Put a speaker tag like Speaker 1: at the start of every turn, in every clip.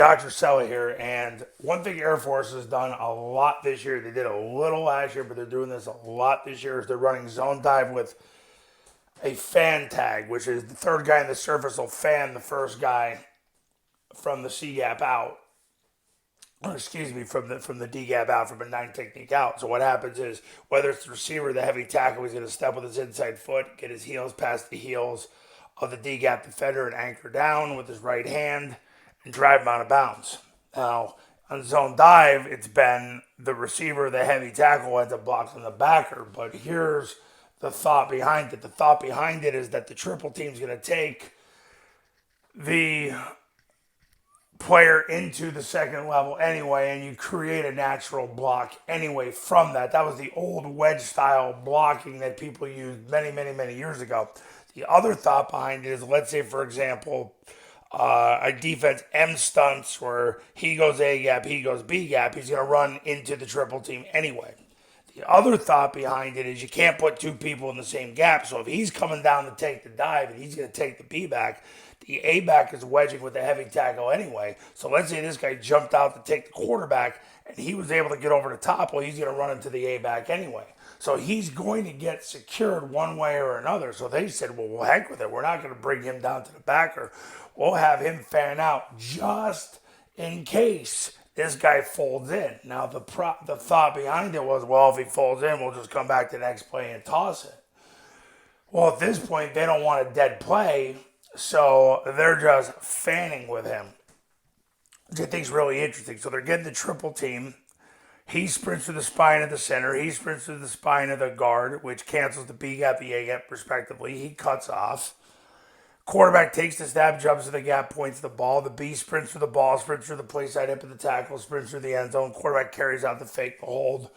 Speaker 1: Dr. Sella here, and one thing Air Force has done a lot this year, they did a little last year, but they're doing this a lot this year, is they're running zone dive with a fan tag, which is the third guy in the surface will fan the first guy from the C gap out, or excuse me, from the D gap out, from a nine technique out. So what happens is, whether it's the receiver, the heavy tackle, he's going to step with his inside foot, get his heels past the heels of the D gap defender and anchor down with his right hand and drive him out of bounds. Now, on zone dive, it's been the receiver, the heavy tackle ends up blocking the backer. But here's the thought behind it. The thought behind it is that the triple team's going to take the player into the second level anyway, and you create a natural block anyway from that. That was the old wedge style blocking that people used many, many, many years ago. The other thought behind it is, let's say, for example, a defense M stunts where he goes A gap, he goes B gap, he's going to run into the triple team anyway. The other thought behind it is you can't put two people in the same gap. So if he's coming down to take the dive and he's going to take the B back, the A back is wedging with the heavy tackle anyway. So let's say this guy jumped out to take the quarterback and he was able to get over the top. Well, he's going to run into the A back anyway. So he's going to get secured one way or another. So they said, well, heck with it. We're not going to bring him down to the backer. We'll have him fan out just in case this guy folds in. Now, the thought behind it was, well, if he folds in, we'll just come back to the next play and toss it. Well, at this point, they don't want a dead play, so they're just fanning with him, which I think is really interesting. So they're getting the triple team. He sprints through the spine of the center. He sprints through the spine of the guard, which cancels the B gap, the A gap, respectively. He cuts off. Quarterback takes the snap, jumps to the gap, points the ball. The B sprints through the ball, sprints through the play side hip of the tackle, sprints through the end zone. Quarterback carries out the fake, the hold.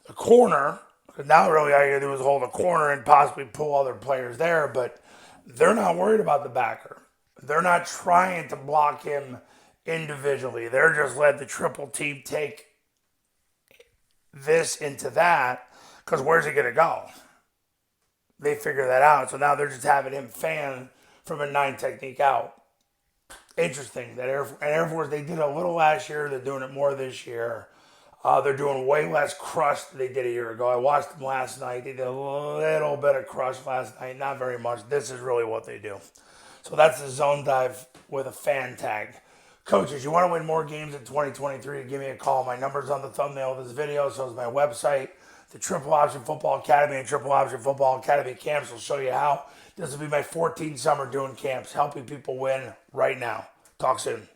Speaker 1: The corner, now really all you gotta do is hold a corner and possibly pull other players there, but they're not worried about the backer. They're not trying to block him individually. They're just letting the triple team take this into that, because where's he gonna go? They figure that out. So now they're just having him fan from a nine technique out. Interesting that Air Force, they did a little last year. They're doing it more this year. They're doing way less crush than they did a year ago. I watched them last night. They did a little bit of crush last night, not very much. This is really what they do. So that's the zone dive with a fan tag. Coaches, you want to win more games in 2023, give me a call. My number's on the thumbnail of this video, so is my website. The Triple Option Football Academy and Triple Option Football Academy camps will show you how. This will be my 14th summer doing camps, helping people win right now. Talk soon.